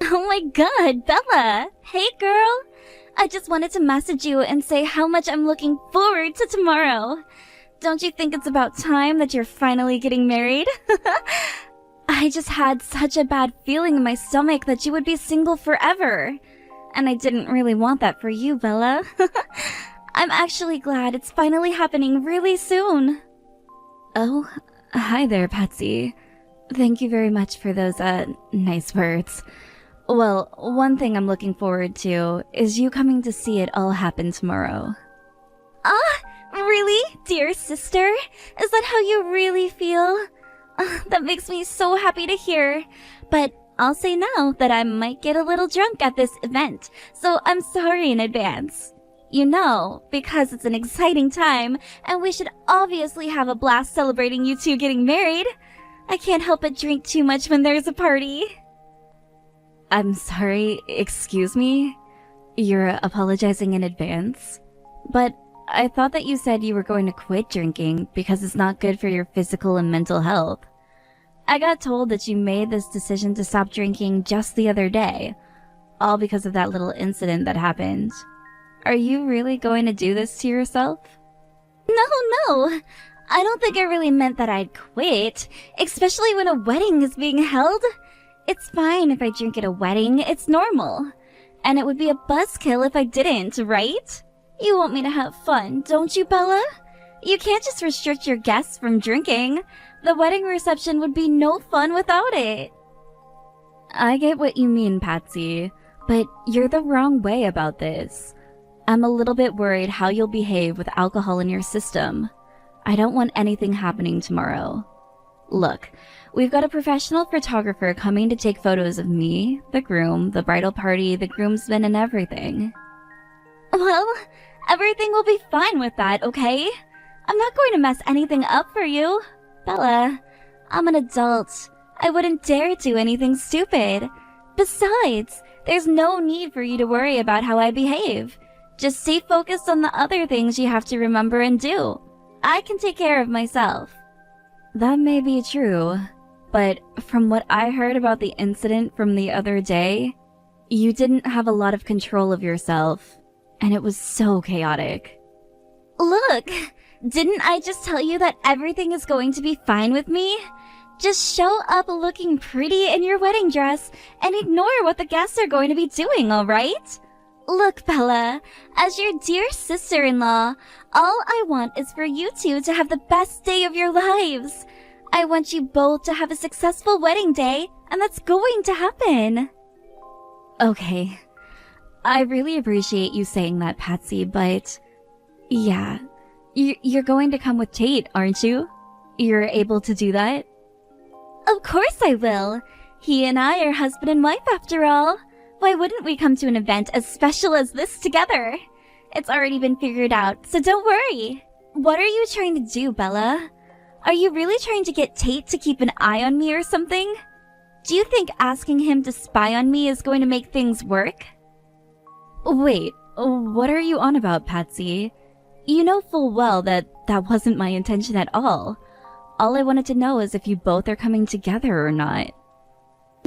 Oh my god, Bella! Hey girl! I just wanted to message you and say how much I'm looking forward to tomorrow. Don't you think it's about time that you're finally getting married? I just had such a bad feeling in my stomach that you would be single forever. And I didn't really want that for you, Bella. I'm actually glad it's finally happening really soon. Oh, hi there, Patsy. Thank you very much for those, nice words. Well, one thing I'm looking forward to is you coming to see it all happen tomorrow. Really? Dear sister? Is that how you really feel? That makes me so happy to hear. But I'll say now that I might get a little drunk at this event, so I'm sorry in advance. You know, because it's an exciting time, and we should obviously have a blast celebrating you two getting married. I can't help but drink too much when there's a party. I'm sorry, excuse me? You're apologizing in advance? But I thought that you said you were going to quit drinking because it's not good for your physical and mental health. I got told that you made this decision to stop drinking just the other day, all because of that little incident that happened. Are you really going to do this to yourself? No. I don't think I really meant that I'd quit, especially when a wedding is being held. It's fine if I drink at a wedding, it's normal. And it would be a buzzkill if I didn't, right? You want me to have fun, don't you, Bella? You can't just restrict your guests from drinking. The wedding reception would be no fun without it. I get what you mean, Patsy, but you're the wrong way about this. I'm a little bit worried how you'll behave with alcohol in your system. I don't want anything happening tomorrow. Look, we've got a professional photographer coming to take photos of me, the groom, the bridal party, the groomsmen, and everything. Well, everything will be fine with that, okay? I'm not going to mess anything up for you. Bella, I'm an adult. I wouldn't dare do anything stupid. Besides, there's no need for you to worry about how I behave. Just stay focused on the other things you have to remember and do. I can take care of myself. That may be true, but from what I heard about the incident from the other day, you didn't have a lot of control of yourself, and it was so chaotic. Look, didn't I just tell you that everything is going to be fine with me? Just show up looking pretty in your wedding dress and ignore what the guests are going to be doing, alright? Look, Bella, as your dear sister-in-law, all I want is for you two to have the best day of your lives. I want you both to have a successful wedding day, and that's going to happen. Okay. I really appreciate you saying that, Patsy, but... yeah. You're going to come with Tate, aren't you? You're able to do that? Of course I will. He and I are husband and wife after all. Why wouldn't we come to an event as special as this together? It's already been figured out, so don't worry. What are you trying to do, Bella? Are you really trying to get Tate to keep an eye on me or something? Do you think asking him to spy on me is going to make things work? Wait, what are you on about, Patsy? You know full well that that wasn't my intention at all. All I wanted to know is if you both are coming together or not.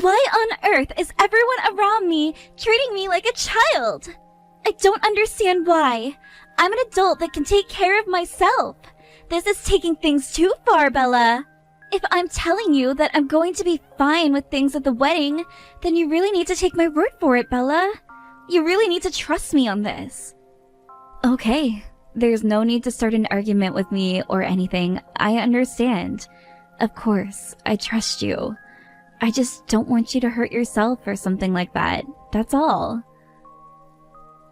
Why on earth is everyone around me treating me like a child? I don't understand why. I'm an adult that can take care of myself. This is taking things too far, Bella. If I'm telling you that I'm going to be fine with things at the wedding, then you really need to take my word for it, Bella. You really need to trust me on this. Okay, there's no need to start an argument with me or anything. I understand. Of course, I trust you. I just don't want you to hurt yourself or something like that. That's all.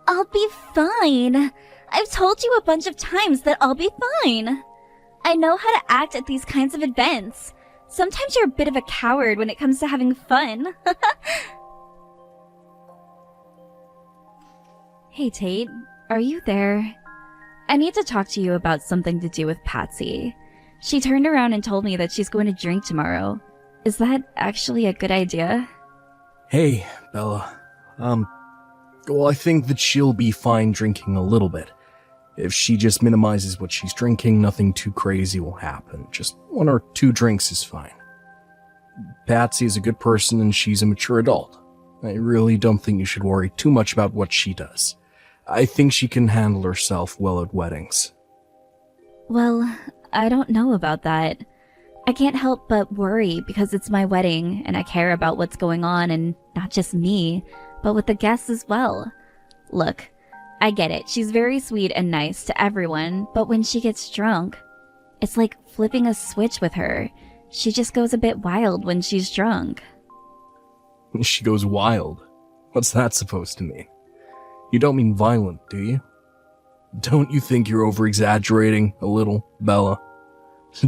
I'll be fine. I've told you a bunch of times that I'll be fine. I know how to act at these kinds of events. Sometimes you're a bit of a coward when it comes to having fun. Hey, Tate. Are you there? I need to talk to you about something to do with Patsy. She turned around and told me that she's going to drink tomorrow. Is that actually a good idea? Hey, Bella. Well, I think that she'll be fine drinking a little bit. If she just minimizes what she's drinking, nothing too crazy will happen. Just 1 or 2 drinks is fine. Patsy is a good person and she's a mature adult. I really don't think you should worry too much about what she does. I think she can handle herself well at weddings. Well, I don't know about that. I can't help but worry because it's my wedding and I care about what's going on, and not just me, but with the guests as well. Look, I get it. She's very sweet and nice to everyone, but when she gets drunk, it's like flipping a switch with her. She just goes a bit wild when she's drunk. She goes wild? What's that supposed to mean? You don't mean violent, do you? Don't you think you're over-exaggerating a little, Bella?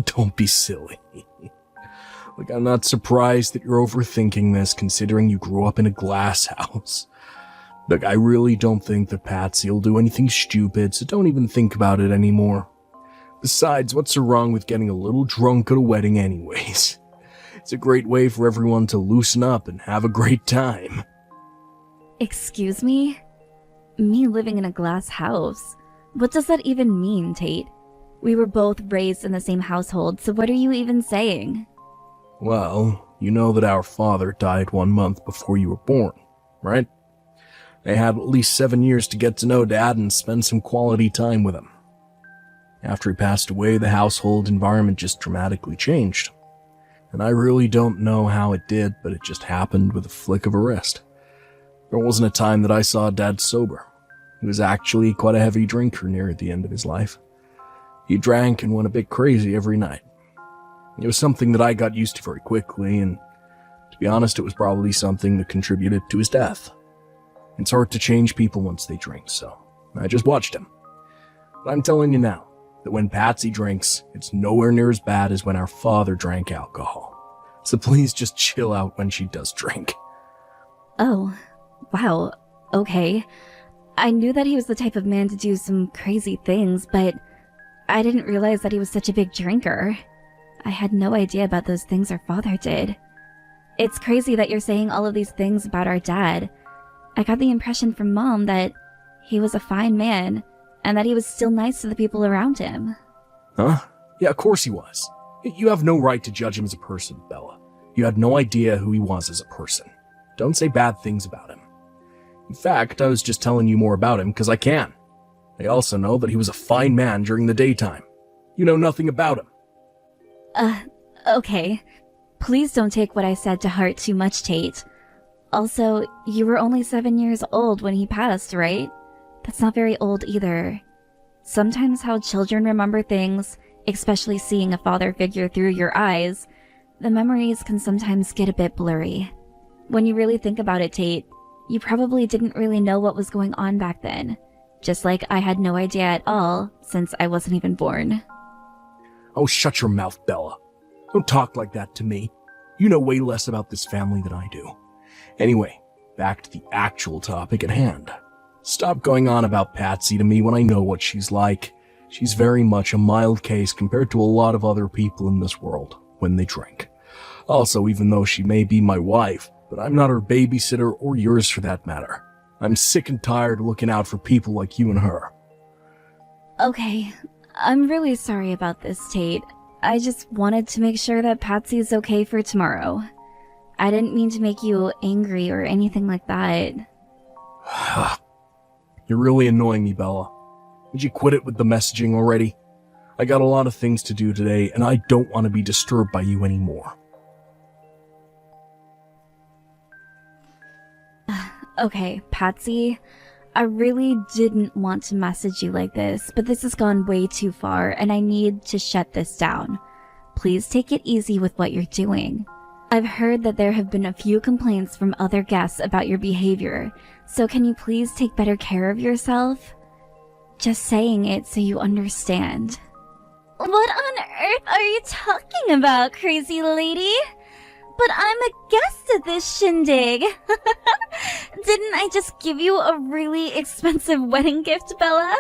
Don't be silly. Like, I'm not surprised that you're overthinking this, considering you grew up in a glass house. Look, I really don't think that Patsy will do anything stupid, so don't even think about it anymore. Besides, what's so wrong with getting a little drunk at a wedding anyways? It's a great way for everyone to loosen up and have a great time. Excuse me? Me living in a glass house? What does that even mean, Tate? We were both raised in the same household, so what are you even saying? Well, you know that our father died 1 month before you were born, right? I had at least 7 years to get to know Dad and spend some quality time with him. After he passed away, the household environment just dramatically changed. And I really don't know how it did, but it just happened with a flick of a wrist. There wasn't a time that I saw Dad sober. He was actually quite a heavy drinker near the end of his life. He drank and went a bit crazy every night. It was something that I got used to very quickly, and to be honest, it was probably something that contributed to his death. It's hard to change people once they drink, so I just watched him. But I'm telling you now, that when Patsy drinks, it's nowhere near as bad as when our father drank alcohol. So please just chill out when she does drink. Oh, wow, okay. I knew that he was the type of man to do some crazy things, but I didn't realize that he was such a big drinker. I had no idea about those things our father did. It's crazy that you're saying all of these things about our dad. I got the impression from Mom that he was a fine man, and that he was still nice to the people around him. Huh? Yeah, of course he was. You have no right to judge him as a person, Bella. You had no idea who he was as a person. Don't say bad things about him. In fact, I was just telling you more about him because I can. I also know that he was a fine man during the daytime. You know nothing about him. Okay. Please don't take what I said to heart too much, Tate. Also, you were only 7 years old when he passed, right? That's not very old either. Sometimes how children remember things, especially seeing a father figure through your eyes, the memories can sometimes get a bit blurry. When you really think about it, Tate, you probably didn't really know what was going on back then. Just like I had no idea at all, since I wasn't even born. Oh, shut your mouth, Bella. Don't talk like that to me. You know way less about this family than I do. Anyway, back to the actual topic at hand. Stop going on about Patsy to me when I know what she's like. She's very much a mild case compared to a lot of other people in this world when they drink. Also, even though she may be my wife, but I'm not her babysitter or yours for that matter. I'm sick and tired of looking out for people like you and her. Okay, I'm really sorry about this, Tate. I just wanted to make sure that Patsy's okay for tomorrow. I didn't mean to make you angry or anything like that. You're really annoying me, Bella. Would you quit it with the messaging already? I got a lot of things to do today, and I don't want to be disturbed by you anymore. Okay, Patsy, I really didn't want to message you like this, but this has gone way too far, and I need to shut this down. Please take it easy with what you're doing. I've heard that there have been a few complaints from other guests about your behavior, so can you please take better care of yourself? Just saying it so you understand. What on earth are you talking about, crazy lady? But I'm a guest at this shindig. Didn't I just give you a really expensive wedding gift, Bella?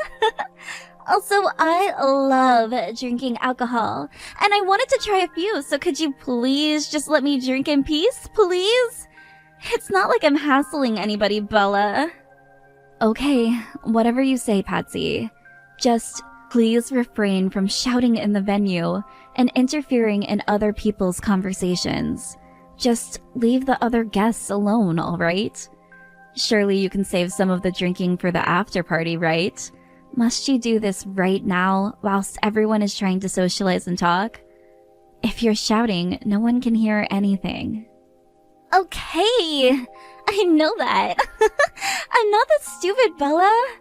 Also, I love drinking alcohol, and I wanted to try a few, so could you please just let me drink in peace, please? It's not like I'm hassling anybody, Bella. Okay, whatever you say, Patsy. Just please refrain from shouting in the venue and interfering in other people's conversations. Just leave the other guests alone, alright? Surely you can save some of the drinking for the after party, right? Must you do this right now, whilst everyone is trying to socialize and talk? If you're shouting, no one can hear anything. Okay, I know that. I'm not that stupid, Bella.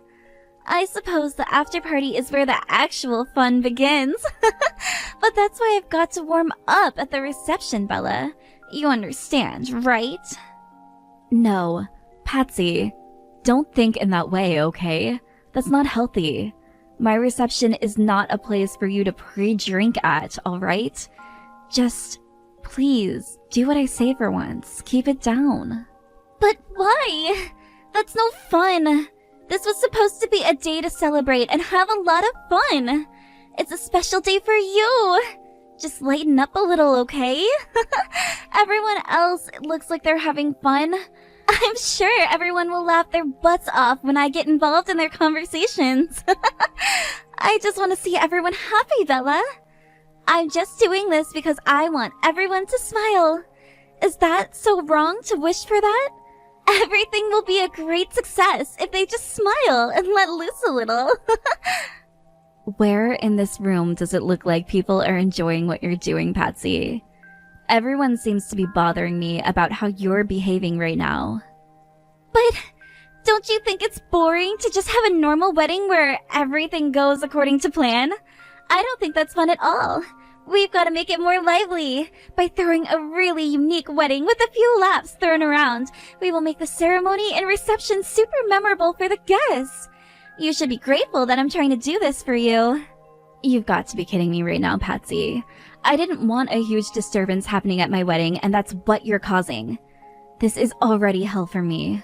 I suppose the after party is where the actual fun begins. But that's why I've got to warm up at the reception, Bella. You understand, right? No, Patsy, don't think in that way, okay? That's not healthy. My reception is not a place for you to pre-drink at, alright? Just, please, do what I say for once. Keep it down. But why? That's no fun. This was supposed to be a day to celebrate and have a lot of fun. It's a special day for you. Just lighten up a little, okay? Everyone else looks like they're having fun. I'm sure everyone will laugh their butts off when I get involved in their conversations. I just want to see everyone happy, Bella. I'm just doing this because I want everyone to smile. Is that so wrong to wish for that? Everything will be a great success if they just smile and let loose a little. Where in this room does it look like people are enjoying what you're doing, Patsy? Everyone seems to be bothering me about how you're behaving right now. But don't you think it's boring to just have a normal wedding where everything goes according to plan? I don't think that's fun at all. We've got to make it more lively. By throwing a really unique wedding with a few laughs thrown around, we will make the ceremony and reception super memorable for the guests. You should be grateful that I'm trying to do this for you. You've got to be kidding me right now, Patsy. I didn't want a huge disturbance happening at my wedding, and that's what you're causing. This is already hell for me.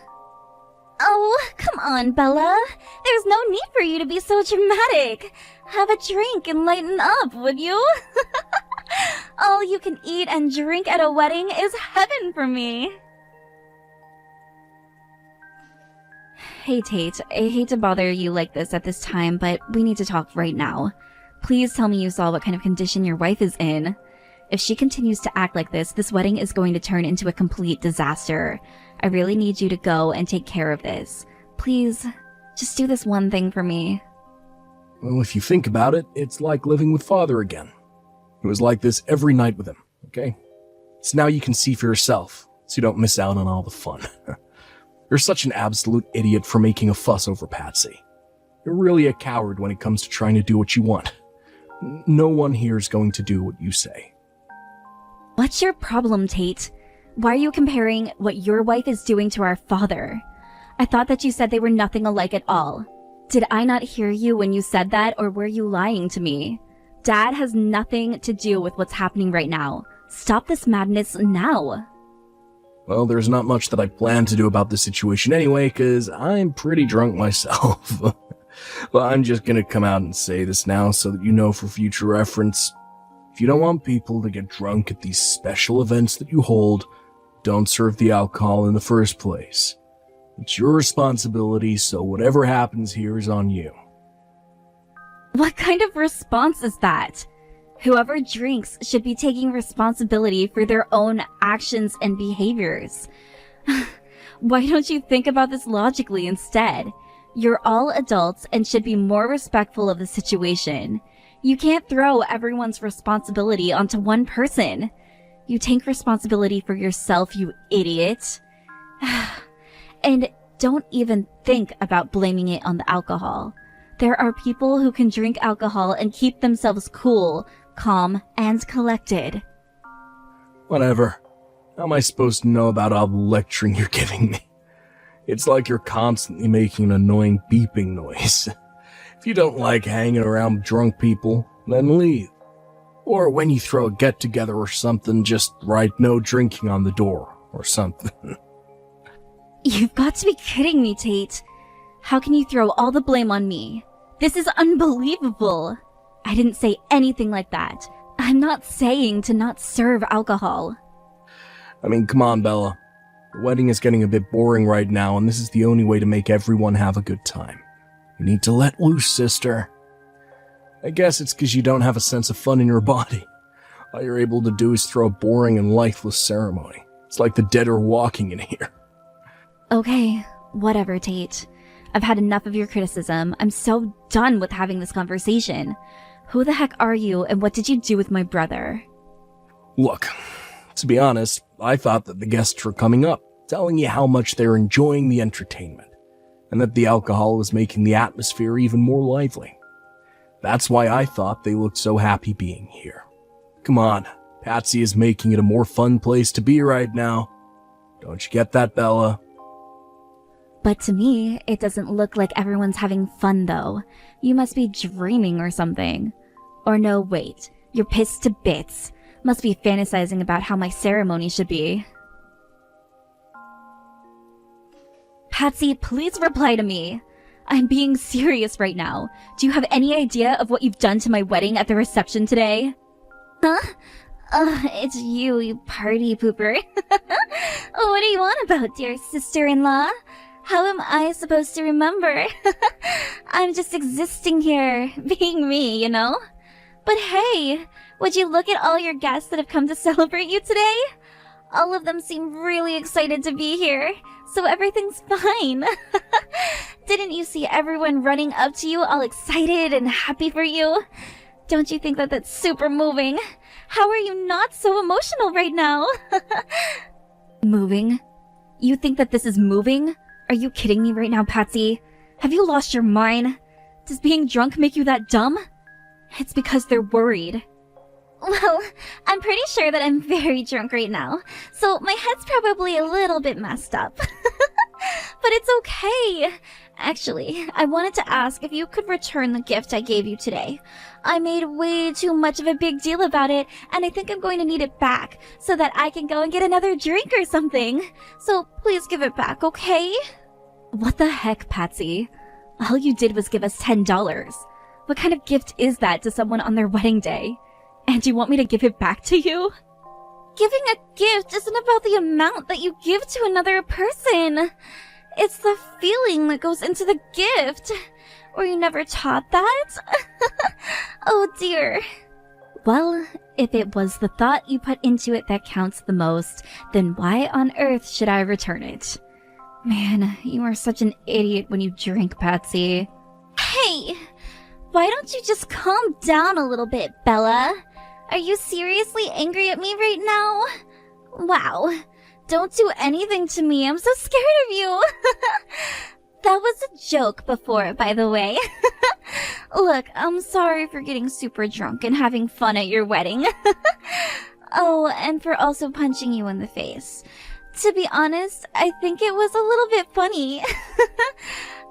Oh, come on, Bella. There's no need for you to be so dramatic. Have a drink and lighten up, would you? All you can eat and drink at a wedding is heaven for me. Hey, Tate. I hate to bother you like this at this time, but we need to talk right now. Please tell me you saw what kind of condition your wife is in. If she continues to act like this wedding is going to turn into a complete disaster. I really need you to go and take care of this. Please, just do this one thing for me. Well, if you think about it, it's like living with Father again. It was like this every night with him, okay? So now you can see for yourself, so you don't miss out on all the fun. You're such an absolute idiot for making a fuss over Patsy. You're really a coward when it comes to trying to do what you want. No one here is going to do what you say. What's your problem, Tate? Why are you comparing what your wife is doing to our father? I thought that you said they were nothing alike at all. Did I not hear you when you said that, or were you lying to me? Dad has nothing to do with what's happening right now. Stop this madness now. Well, there's not much that I plan to do about this situation anyway, because I'm pretty drunk myself. Well, I'm just gonna come out and say this now so that you know for future reference. If you don't want people to get drunk at these special events that you hold, don't serve the alcohol in the first place. It's your responsibility, so whatever happens here is on you. What kind of response is that? Whoever drinks should be taking responsibility for their own actions and behaviors. Why don't you think about this logically instead? You're all adults and should be more respectful of the situation. You can't throw everyone's responsibility onto one person. You take responsibility for yourself, you idiot. And don't even think about blaming it on the alcohol. There are people who can drink alcohol and keep themselves cool, calm, and collected. Whatever. How am I supposed to know about all the lecturing you're giving me? It's like you're constantly making an annoying beeping noise. If you don't like hanging around drunk people, then leave. Or when you throw a get-together or something, just write no drinking on the door or something. You've got to be kidding me, Tate. How can you throw all the blame on me? This is unbelievable. I didn't say anything like that. I'm not saying to not serve alcohol. I mean, come on, Bella. The wedding is getting a bit boring right now, and this is the only way to make everyone have a good time. You need to let loose, sister. I guess it's because you don't have a sense of fun in your body. All you're able to do is throw a boring and lifeless ceremony. It's like the dead are walking in here. Okay, whatever, Tate. I've had enough of your criticism. I'm so done with having this conversation. Who the heck are you, and what did you do with my brother? Look, to be honest, I thought that the guests were coming up, telling you how much they're enjoying the entertainment, and that the alcohol was making the atmosphere even more lively. That's why I thought they looked so happy being here. Come on, Patsy is making it a more fun place to be right now. Don't you get that, Bella? But to me, it doesn't look like everyone's having fun, though. You must be dreaming or something. Or no, wait. You're pissed to bits. Must be fantasizing about how my ceremony should be. Patsy, please reply to me. I'm being serious right now. Do you have any idea of what you've done to my wedding at the reception today? Huh? It's you, you party pooper. What do you want about, dear sister-in-law? How am I supposed to remember? I'm just existing here, being me, you know? But hey, would you look at all your guests that have come to celebrate you today? All of them seem really excited to be here, so everything's fine. Didn't you see everyone running up to you all excited and happy for you? Don't you think that that's super moving? How are you not so emotional right now? Moving? You think that this is moving? Are you kidding me right now, Patsy? Have you lost your mind? Does being drunk make you that dumb? It's because they're worried. Well, I'm pretty sure that I'm very drunk right now, so my head's probably a little bit messed up. But it's okay. Actually, I wanted to ask if you could return the gift I gave you today. I made way too much of a big deal about it, and I think I'm going to need it back so that I can go and get another drink or something. So please give it back, okay? What the heck, Patsy? All you did was give us $10. What kind of gift is that to someone on their wedding day? And you want me to give it back to you? Giving a gift isn't about the amount that you give to another person. It's the feeling that goes into the gift. Were you never taught that? Oh dear. Well, if it was the thought you put into it that counts the most, then why on earth should I return it? Man, you are such an idiot when you drink, Patsy. Hey! Why don't you just calm down a little bit, Bella? Are you seriously angry at me right now? Wow. Don't do anything to me. I'm so scared of you. That was a joke before, by the way. Look, I'm sorry for getting super drunk and having fun at your wedding. Oh, and for also punching you in the face. To be honest, I think it was a little bit funny.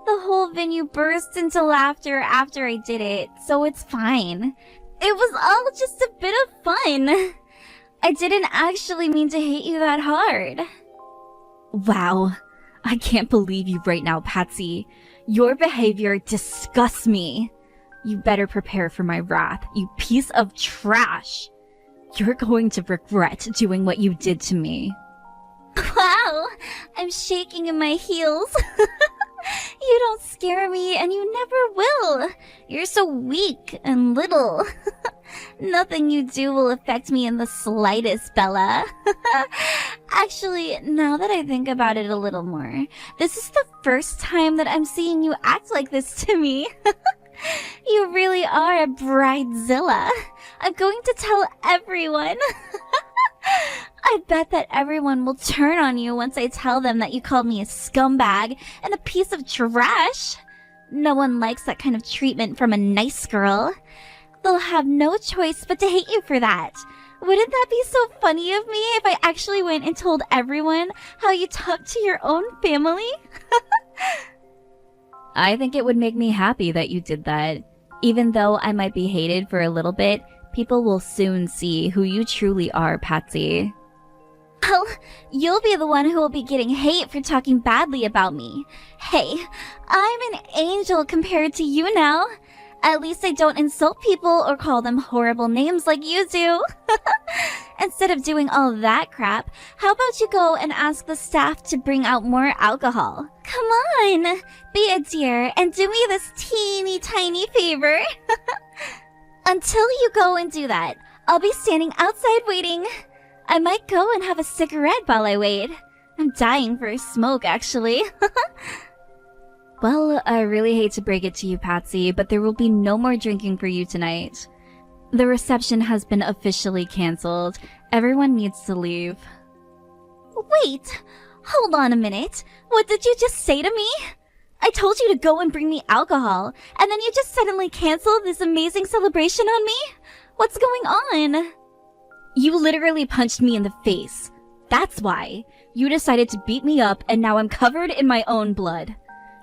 The whole venue burst into laughter after I did it, so it's fine. It was all just a bit of fun. I didn't actually mean to hit you that hard. Wow. I can't believe you right now, Patsy. Your behavior disgusts me. You better prepare for my wrath, you piece of trash. You're going to regret doing what you did to me. Wow, I'm shaking in my heels. You don't scare me, and you never will. You're so weak and little. Nothing you do will affect me in the slightest, Bella. Actually, now that I think about it a little more, this is the first time that I'm seeing you act like this to me. You really are a bridezilla. I'm going to tell everyone. I bet that everyone will turn on you once I tell them that you called me a scumbag and a piece of trash. No one likes that kind of treatment from a nice girl. They'll have no choice but to hate you for that. Wouldn't that be so funny of me if I actually went and told everyone how you talk to your own family? I think it would make me happy that you did that. Even though I might be hated for a little bit, people will soon see who you truly are, Patsy. Well, you'll be the one who will be getting hate for talking badly about me. Hey, I'm an angel compared to you now. At least I don't insult people or call them horrible names like you do. Instead of doing all that crap, how about you go and ask the staff to bring out more alcohol? Come on, be a dear and do me this teeny tiny favor. Until you go and do that, I'll be standing outside waiting. I might go and have a cigarette while I wait. I'm dying for a smoke, actually. Well, I really hate to break it to you, Patsy, but there will be no more drinking for you tonight. The reception has been officially canceled. Everyone needs to leave. Wait! Hold on a minute. What did you just say to me? I told you to go and bring me alcohol, and then you just suddenly canceled this amazing celebration on me? What's going on? You literally punched me in the face. That's why. You decided to beat me up, and now I'm covered in my own blood.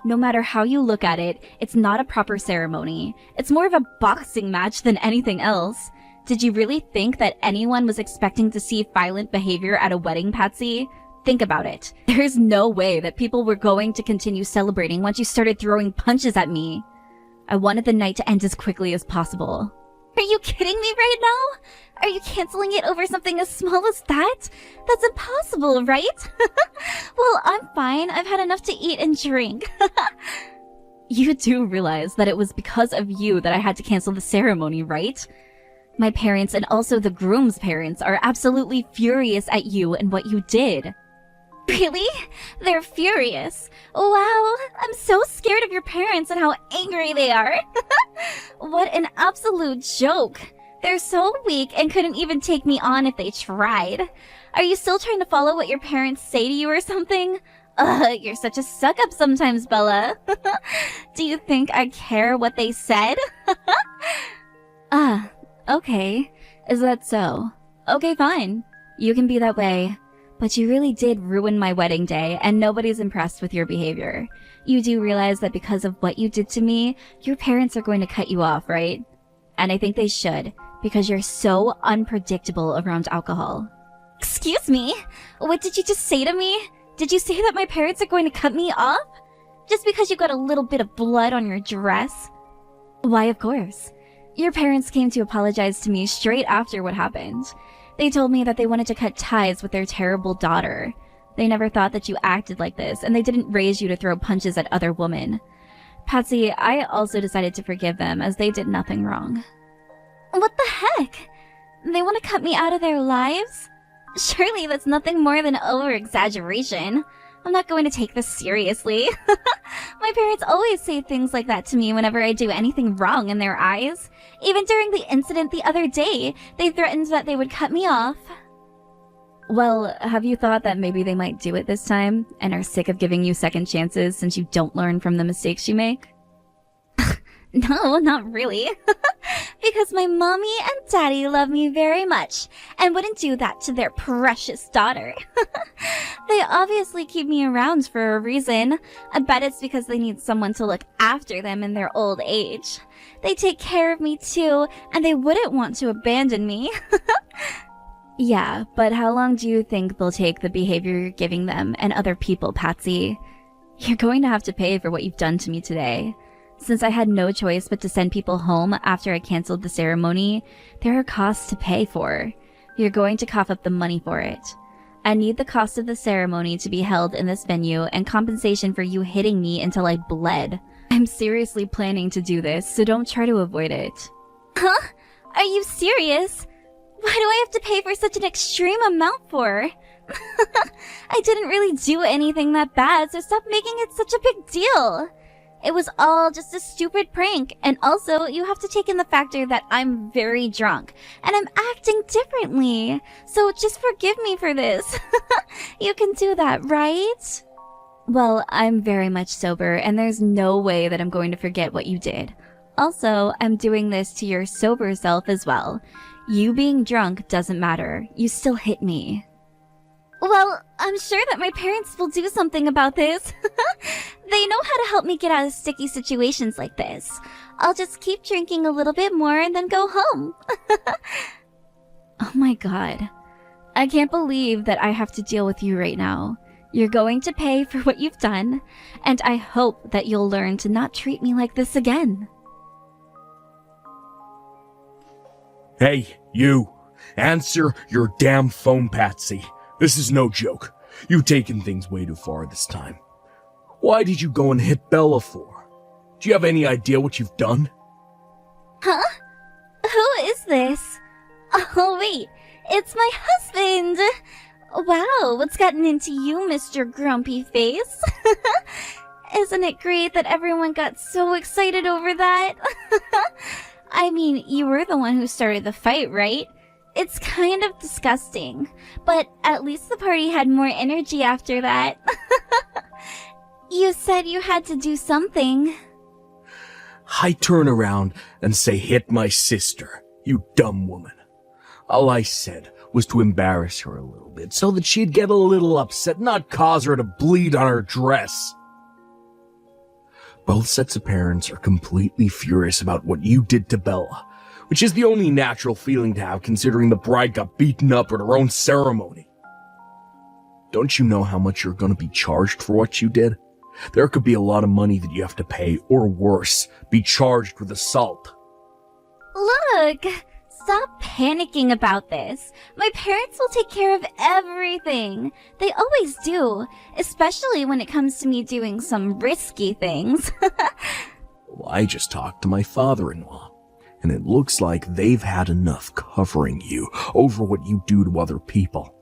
No matter how you look at it, it's not a proper ceremony. It's more of a boxing match than anything else. Did you really think that anyone was expecting to see violent behavior at a wedding, Patsy? Think about it. There's no way that people were going to continue celebrating once you started throwing punches at me. I wanted the night to end as quickly as possible. Are you kidding me right now? Are you canceling it over something as small as that? That's impossible, right? Well, I'm fine. I've had enough to eat and drink. You do realize that it was because of you that I had to cancel the ceremony, right? My parents and also the groom's parents are absolutely furious at you and what you did. Really? They're furious. Wow, I'm so scared of your parents and how angry they are. What an absolute joke. They're so weak and couldn't even take me on if they tried. Are you still trying to follow what your parents say to you or something? You're such a suck-up sometimes, Bella. Do you think I care what they said? Okay. Is that so? Okay, fine. You can be that way. But you really did ruin my wedding day, and nobody's impressed with your behavior. You do realize that because of what you did to me, your parents are going to cut you off, right? And I think they should, because you're so unpredictable around alcohol. Excuse me? What did you just say to me? Did you say that my parents are going to cut me off? Just because you got a little bit of blood on your dress? Why, of course. Your parents came to apologize to me straight after what happened. They told me that they wanted to cut ties with their terrible daughter. They never thought that you acted like this, and they didn't raise you to throw punches at other women. Patsy, I also decided to forgive them, as they did nothing wrong. What the heck? They want to cut me out of their lives? Surely that's nothing more than over-exaggeration. I'm not going to take this seriously. My parents always say things like that to me whenever I do anything wrong in their eyes. Even during the incident the other day, they threatened that they would cut me off. Well, have you thought that maybe they might do it this time, and are sick of giving you second chances since you don't learn from the mistakes you make? No, not really. Because my mommy and daddy love me very much, and wouldn't do that to their precious daughter. They obviously keep me around for a reason. I bet it's because they need someone to look after them in their old age. They take care of me too, and they wouldn't want to abandon me. Yeah, but how long do you think they'll take the behavior you're giving them and other people, Patsy? You're going to have to pay for what you've done to me today. Since I had no choice but to send people home after I canceled the ceremony, there are costs to pay for. You're going to cough up the money for it. I need the cost of the ceremony to be held in this venue and compensation for you hitting me until I bled. I'm seriously planning to do this, so don't try to avoid it. Huh? Are you serious? Why do I have to pay for such an extreme amount for? I didn't really do anything that bad, so stop making it such a big deal. It was all just a stupid prank, and also you have to take in the factor that I'm very drunk, and I'm acting differently. So just forgive me for this. You can do that, right? Well, I'm very much sober, and there's no way that I'm going to forget what you did. Also, I'm doing this to your sober self as well. You being drunk doesn't matter. You still hit me. Well, I'm sure that my parents will do something about this. They know how to help me get out of sticky situations like this. I'll just keep drinking a little bit more and then go home. Oh my god. I can't believe that I have to deal with you right now. You're going to pay for what you've done, and I hope that you'll learn to not treat me like this again. Hey, you. Answer your damn phone, Patsy. This is no joke. You've taken things way too far this time. Why did you go and hit Bella for? Do you have any idea what you've done? Huh? Who is this? Oh, wait, it's my husband! Wow, what's gotten into you, Mr. Grumpy Face? Isn't it great that everyone got so excited over that? I mean, you were the one who started the fight, right? It's kind of disgusting, but at least the party had more energy after that. You said you had to do something. I turn around and say, hit my sister, you dumb woman. All I said was to embarrass her a little bit so that she'd get a little upset, not cause her to bleed on her dress. Both sets of parents are completely furious about what you did to Bella, which is the only natural feeling to have considering the bride got beaten up at her own ceremony. Don't you know how much you're going to be charged for what you did? There could be a lot of money that you have to pay, or worse, be charged with assault. Look, stop panicking about this. My parents will take care of everything. They always do, especially when it comes to me doing some risky things. Well, I just talked to my father-in-law, and it looks like they've had enough covering you over what you do to other people.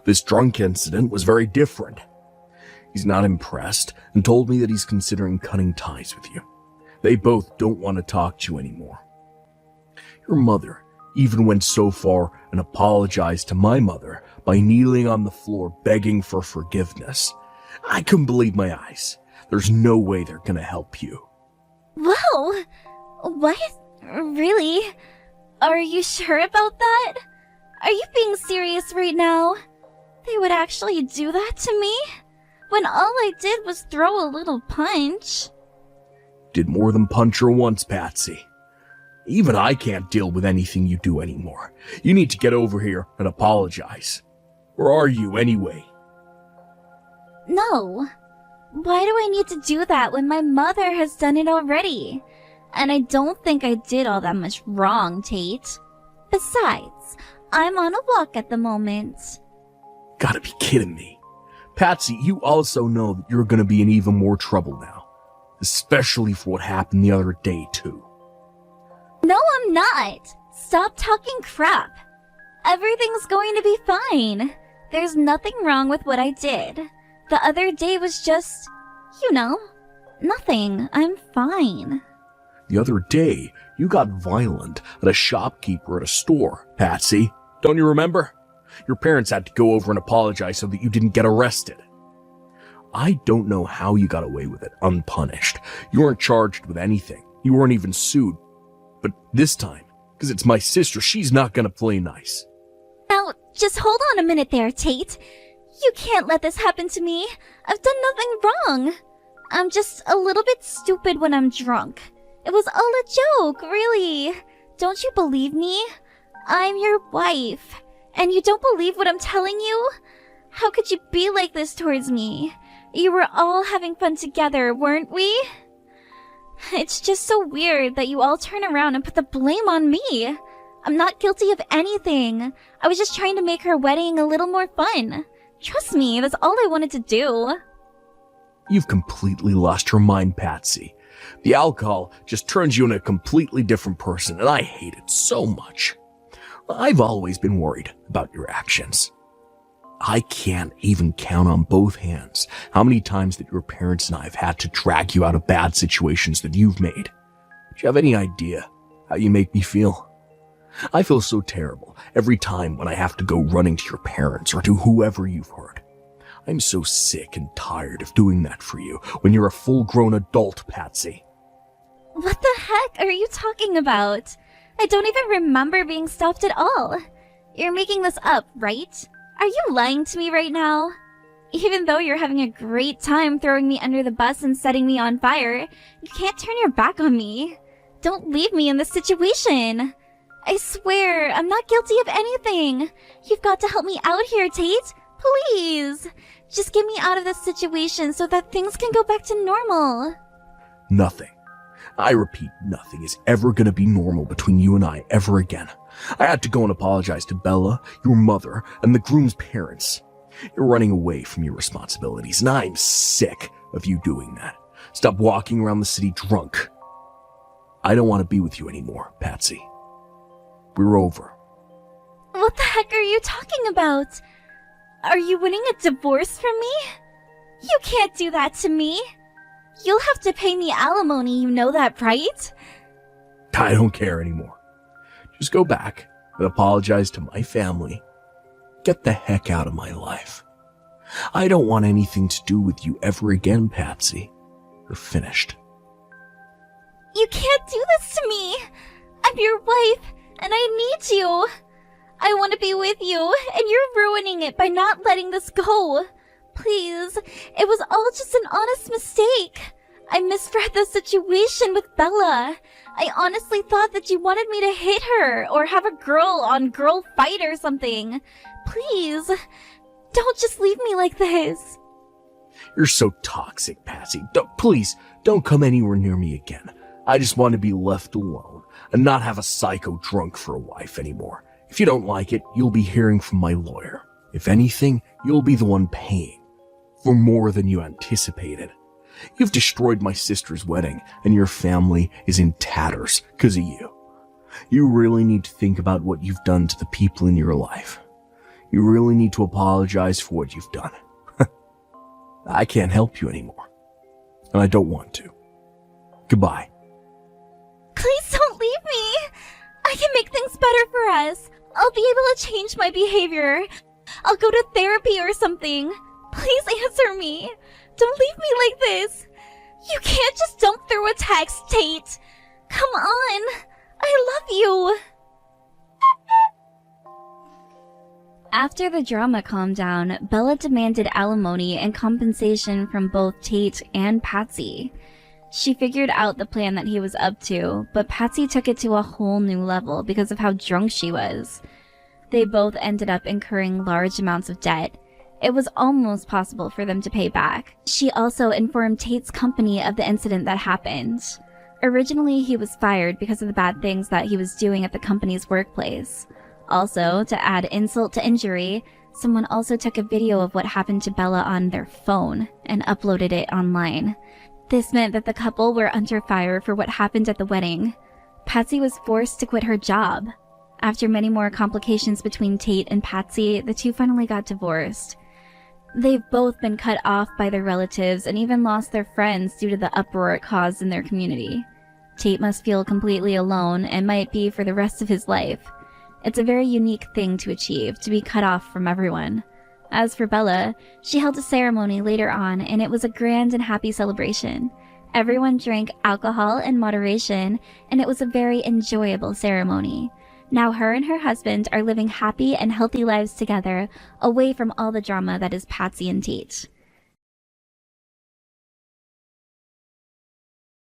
This drunk incident was very different. He's not impressed and told me that he's considering cutting ties with you. They both don't want to talk to you anymore. Your mother even went so far and apologized to my mother by kneeling on the floor begging for forgiveness. I couldn't believe my eyes. There's no way they're gonna help you. Whoa! What? Really? Are you sure about that? Are you being serious right now? They would actually do that to me? When all I did was throw a little punch. Did more than punch her once, Patsy. Even I can't deal with anything you do anymore. You need to get over here and apologize. Where are you, anyway? No. Why do I need to do that when my mother has done it already? And I don't think I did all that much wrong, Tate. Besides, I'm on a walk at the moment. Gotta be kidding me. Patsy, you also know that you're gonna be in even more trouble now. Especially for what happened the other day, too. No, I'm not. Stop talking crap. Everything's going to be fine. There's nothing wrong with what I did. The other day was just, nothing. I'm fine. The other day, you got violent at a shopkeeper at a store, Patsy. Don't you remember? Your parents had to go over and apologize so that you didn't get arrested. I don't know how you got away with it unpunished. You weren't charged with anything. You weren't even sued. But this time, because it's my sister, she's not gonna play nice. Now, just hold on a minute there, Tate. You can't let this happen to me. I've done nothing wrong. I'm just a little bit stupid when I'm drunk. It was all a joke, really. Don't you believe me? I'm your wife. And you don't believe what I'm telling you? How could you be like this towards me? You were all having fun together, weren't we? It's just so weird that you all turn around and put the blame on me. I'm not guilty of anything. I was just trying to make her wedding a little more fun. Trust me, that's all I wanted to do. You've completely lost your mind, Patsy. The alcohol just turns you into a completely different person, and I hate it so much. I've always been worried about your actions. I can't even count on both hands how many times that your parents and I have had to drag you out of bad situations that you've made. Do you have any idea how you make me feel? I feel so terrible every time when I have to go running to your parents or to whoever you've hurt. I'm so sick and tired of doing that for you when you're a full-grown adult, Patsy. What the heck are you talking about? I don't even remember being stopped at all. You're making this up, right? Are you lying to me right now? Even though you're having a great time throwing me under the bus and setting me on fire, you can't turn your back on me. Don't leave me in this situation. I swear, I'm not guilty of anything. You've got to help me out here, Tate. Please. Just get me out of this situation so that things can go back to normal. Nothing. I repeat, nothing is ever gonna be normal between you and I ever again. I had to go and apologize to Bella, your mother, and the groom's parents. You're running away from your responsibilities, and I'm sick of you doing that. Stop walking around the city drunk. I don't want to be with you anymore, Patsy. We're over. What the heck are you talking about? Are you winning a divorce from me? You can't do that to me. You'll have to pay me alimony, you know that, right? I don't care anymore. Just go back and apologize to my family. Get the heck out of my life. I don't want anything to do with you ever again, Patsy. You're finished. You can't do this to me. I'm your wife, and I need you. I want to be with you, and you're ruining it by not letting this go. Please, it was all just an honest mistake. I misread the situation with Bella. I honestly thought that you wanted me to hit her or have a girl-on-girl fight or something. Please, don't just leave me like this. You're so toxic, Patsy. Please, don't come anywhere near me again. I just want to be left alone and not have a psycho drunk for a wife anymore. If you don't like it, you'll be hearing from my lawyer. If anything, you'll be the one paying for more than you anticipated. You've destroyed my sister's wedding, and your family is in tatters because of you. You really need to think about what you've done to the people in your life. You really need to apologize for what you've done. I can't help you anymore, and I don't want to. Goodbye. Please don't leave me. I can make things better for us. I'll be able to change my behavior. I'll go to therapy or something. Please answer me. Don't leave me like this. You can't just dump through a text, Tate. Come on. I love you. After the drama calmed down, Bella demanded alimony and compensation from both Tate and Patsy. She figured out the plan that he was up to, but Patsy took it to a whole new level because of how drunk she was. They both ended up incurring large amounts of debt. It was almost possible for them to pay back. She also informed Tate's company of the incident that happened. Originally, he was fired because of the bad things that he was doing at the company's workplace. Also, to add insult to injury, someone also took a video of what happened to Bella on their phone and uploaded it online. This meant that the couple were under fire for what happened at the wedding. Patsy was forced to quit her job. After many more complications between Tate and Patsy, the two finally got divorced. They've both been cut off by their relatives and even lost their friends due to the uproar it caused in their community. Tate must feel completely alone and might be for the rest of his life. It's a very unique thing to achieve, to be cut off from everyone. As for Bella, she held a ceremony later on, and it was a grand and happy celebration. Everyone drank alcohol in moderation, and it was a very enjoyable ceremony. Now her and her husband are living happy and healthy lives together, away from all the drama that is Patsy and Tate.